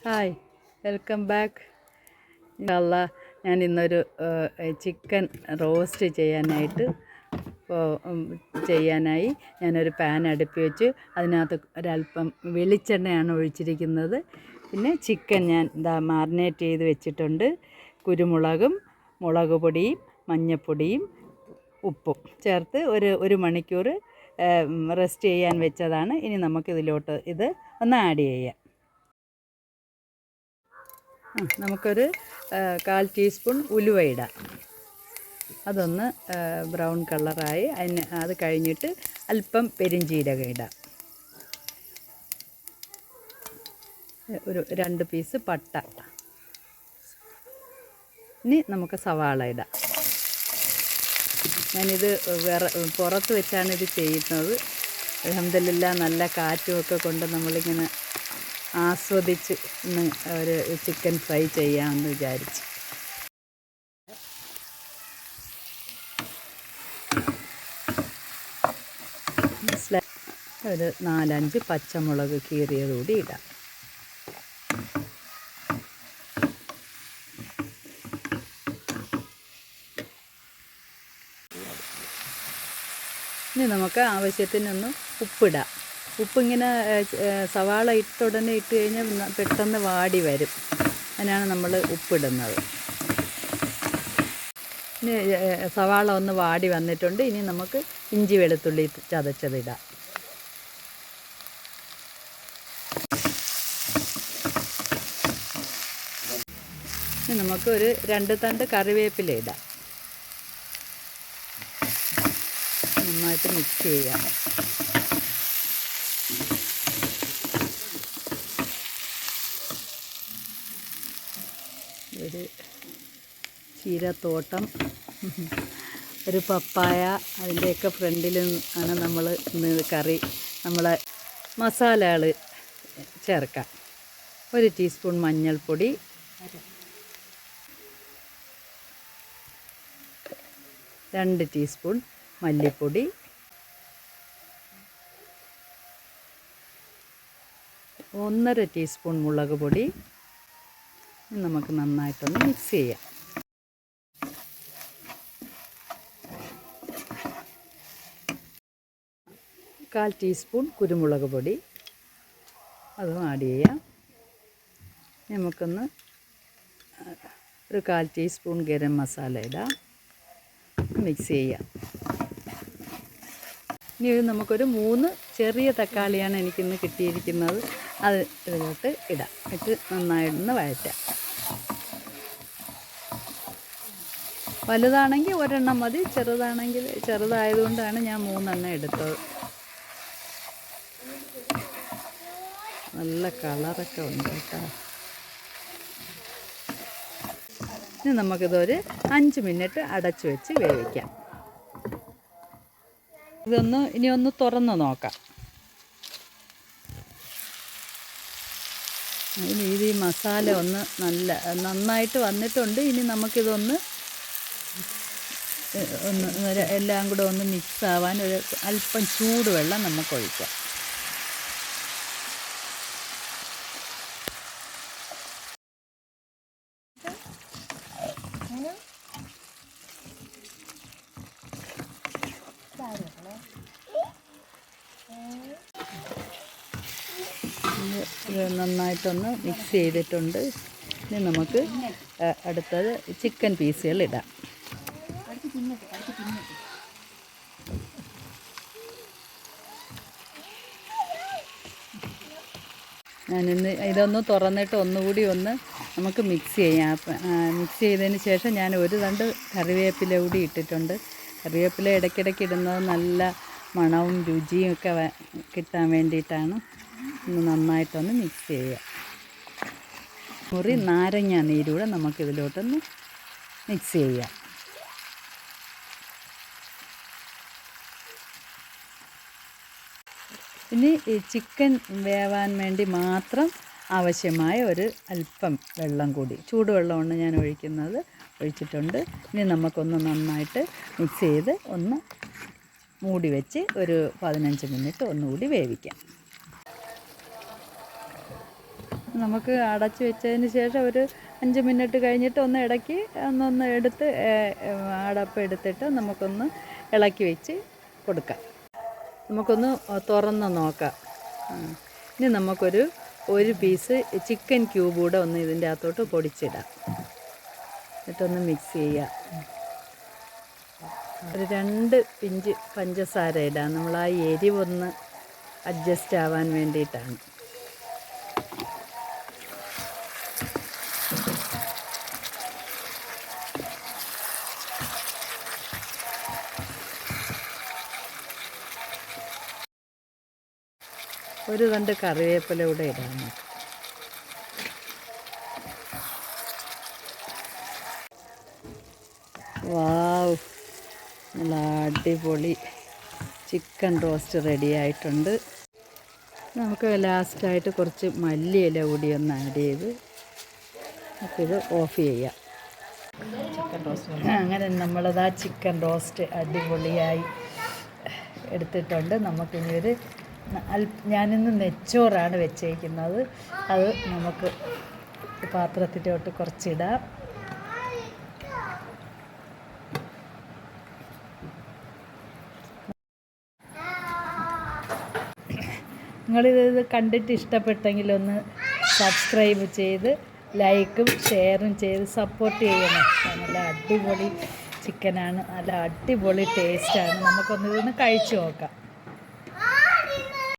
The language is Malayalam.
Hi, welcome back. ഇൻഷാല്ലാ ഞാൻ ഇന്നൊരു ചിക്കൻ റോസ്റ്റ് ചെയ്യാനായി ഞാനൊരു പാൻ അടുപ്പി വെച്ച് അതിനകത്ത് ഒരല്പം വെളിച്ചെണ്ണയാണ് ഒഴിച്ചിരിക്കുന്നത്. പിന്നെ ചിക്കൻ ഞാൻ മാറിനേറ്റ് ചെയ്ത് വെച്ചിട്ടുണ്ട്. കുരുമുളകും മുളക് പൊടിയും മഞ്ഞൾപ്പൊടിയും ഉപ്പും ചേർത്ത് ഒരു മണിക്കൂർ റെസ്റ്റ് ചെയ്യാൻ വെച്ചതാണ്. ഇനി നമുക്കിതിലോട്ട് ഇത് ഒന്ന് ആഡ് ചെയ്യാം. നമുക്കൊരു 1/4 ടീസ്പൂൺ ഉലുവ ഇടാം. അതൊന്ന് ബ്രൗൺ കളറായി അത് കഴിഞ്ഞിട്ട് അല്പം പെരിഞ്ജീരകം ഇടാം. ഒരു 2 പീസ് പട്ട. ഇനി നമുക്ക് സവാള ഇടാം. ഞാനിത് പുറത്ത് വെച്ചാണ് ഇത് ചെയ്യുന്നത്. അൽഹംദുലില്ലാഹ് നല്ല കാറ്റുമൊക്കെ കൊണ്ട് നമ്മളിങ്ങനെ ആസ്വദിച്ച് ഇന്ന് ഒരു ചിക്കൻ ഫ്രൈ ചെയ്യാമെന്ന് വിചാരിച്ചു. ഒരു 4-5 പച്ചമുളക് കീറിയതുകൂടി ഇടാം. ഇനി നമുക്ക് ആവശ്യത്തിനൊന്ന് ഉപ്പിടാം. ഉപ്പിങ്ങനെ സവാള ഉടനെ ഇട്ട് കഴിഞ്ഞാൽ പെട്ടെന്ന് വാടി വരും. അതിനാണ് നമ്മൾ ഉപ്പിടുന്നത്. ഇനി സവാള ഒന്ന് വാടി വന്നിട്ടുണ്ട്. ഇനി നമുക്ക് ഇഞ്ചി വെളുത്തുള്ളി ചതച്ചതിടാം. ഇനി നമുക്ക് ഒരു 2 തണ്ട് കറിവേപ്പില ഇടാം. നന്നായിട്ട് മിക്സ് ചെയ്യാം. ഒരു ചീരത്തോട്ടം, ഒരു പപ്പായ, അതിൻ്റെയൊക്കെ ഫ്രണ്ടിലും ആണ് നമ്മൾ ഇന്ന് കറി. നമ്മളെ മസാലകൾ ചേർക്കാം. 1 ടീസ്പൂൺ മഞ്ഞൾപ്പൊടി, 2 ടീസ്പൂൺ മല്ലിപ്പൊടി, 1/2 ടീസ്പൂൺ മുളക് പൊടി. നമുക്ക് നന്നായിട്ടൊന്ന് മിക്സ് ചെയ്യാം. കാൽ ടീസ്പൂൺ കുരുമുളക് പൊടി അതും ആഡ് ചെയ്യാം. നമുക്കൊന്ന് ഒരു 1/4 ടീസ്പൂൺ ഗരം മസാല ഇടാം. മിക്സ് ചെയ്യാം. ഇനി നമുക്കൊരു 3 ചെറിയ തക്കാളിയാണ് എനിക്കിന്ന് കിട്ടിയിരിക്കുന്നത്. അത് ഇതിലോട്ട് ഇടാം. ഇട്ട് നന്നായിട്ടൊന്ന് വഴറ്റാം. വലുതാണെങ്കിൽ 1 മതി, ചെറുതായതുകൊണ്ടാണ് ഞാൻ 3 എടുത്തത്. നല്ല കളറൊക്കെ ഉണ്ട് കേട്ടോ. ഇനി നമുക്കിതൊരു 5 മിനിറ്റ് അടച്ചു വെച്ച് വേവിക്കാം. ഇനി ഒന്ന് തുറന്ന് നോക്കാം. ഇനി ഈ മസാല നന്നായിട്ട് വന്നിട്ടുണ്ട്. ഇനി നമുക്കിതൊന്ന് എല്ലാം കൂടെ ഒന്ന് മിക്സ് ആവാൻ ഒരു അല്പം ചൂടുവെള്ളം നമുക്ക് ഒഴിക്കാം. ഇത് നന്നായിട്ടൊന്ന് മിക്സ് ചെയ്തിട്ടുണ്ട്. ഇനി നമുക്ക് അടുത്തത് ചിക്കൻ പീസുകൾ ഇടാം. ഞാനിന്ന് ഇതൊന്ന് തുറന്നിട്ട് ഒന്നുകൂടി നമുക്ക് മിക്സ് ചെയ്യാം. മിക്സ് ചെയ്തതിന് ശേഷം ഞാൻ 1 തണ്ട് കറിവേപ്പില കൂടി ഇട്ടിട്ടുണ്ട്. കറിവേപ്പില ഇടയ്ക്കിടയ്ക്ക് ഇടുന്നത് നല്ല മണവും രുചിയും ഒക്കെ കിട്ടാൻ വേണ്ടിയിട്ടാണ്. നന്നായിട്ടൊന്ന് മിക്സ് ചെയ്യുക. നാരങ്ങ നീരൂടെ നമുക്കിതിലോട്ടൊന്ന് മിക്സ് ചെയ്യാം. ഇനി ഈ ചിക്കൻ വേവാൻ വേണ്ടി മാത്രം ആവശ്യമായ ഒരു അല്പം വെള്ളം കൂടി, ചൂടുവെള്ളമാണ് ഞാൻ ഒഴിച്ചിട്ടുണ്ട്. ഇനി നമുക്കൊന്ന് നന്നായിട്ട് മിക്സ് ചെയ്ത് ഒന്ന് മൂടി വെച്ച് ഒരു 15 മിനിറ്റ് ഒന്നുകൂടി വേവിക്കാം. നമുക്ക് അടച്ച് വെച്ചതിന് ശേഷം ഒരു 5 മിനിറ്റ് കഴിഞ്ഞിട്ട് ഒന്ന് ഇടയ്ക്ക് ഒന്ന് എടുത്ത് അടപ്പ് എടുത്തിട്ട് നമുക്കൊന്ന് ഇളക്കി വെച്ച് കൊടുക്കാം. നമുക്കൊന്ന് തുറന്ന് നോക്കാം. ഇനി നമുക്കൊരു പീസ് ചിക്കൻ ക്യൂബ് കൂടെ ഒന്ന് ഇതിൻ്റെ അകത്തോട്ട് പൊടിച്ചിടാം. എന്നിട്ടൊന്ന് മിക്സ് ചെയ്യാം. ഒരു 2 പിഞ്ച് പഞ്ചസാര ഇടാം. നമ്മൾ ആ എരിവൊന്ന് അഡ്ജസ്റ്റ് ആവാൻ വേണ്ടിയിട്ടാണ്. ഒരു തണ്ട് കറിവേപ്പില കൂടെ ഇടാം. വാവ്, നല്ല അടിപൊളി ചിക്കൻ റോസ്റ്റ് റെഡി ആയിട്ടുണ്ട്. നമുക്ക് ലാസ്റ്റായിട്ട് കുറച്ച് മല്ലിയില കൂടി ഒന്ന് ആഡ് ചെയ്ത് നമുക്കിത് ഓഫ് ചെയ്യാം. അങ്ങനെ നമ്മളതാ ചിക്കൻ റോസ്റ്റ് അടിപൊളിയായി എടുത്തിട്ടുണ്ട്. നമുക്കിനി ഞാനിന്ന് നെച്ചോറാണ് വെച്ചേക്കുന്നത്. അത് നമുക്ക് പാത്രത്തിലോട്ട് കുറച്ചിടാം. നിങ്ങളിത് കണ്ടിട്ട് ഇഷ്ടപ്പെട്ടെങ്കിൽ ഒന്ന് സബ്സ്ക്രൈബ് ചെയ്ത് ലൈക്കും ഷെയറും ചെയ്ത് സപ്പോർട്ട് ചെയ്യണം. നല്ല അടിപൊളി ചിക്കനാണ്, നല്ല അടിപൊളി ടേസ്റ്റാണ്. നമുക്കൊന്ന് ഇതൊന്ന് കഴിച്ചു നോക്കാം.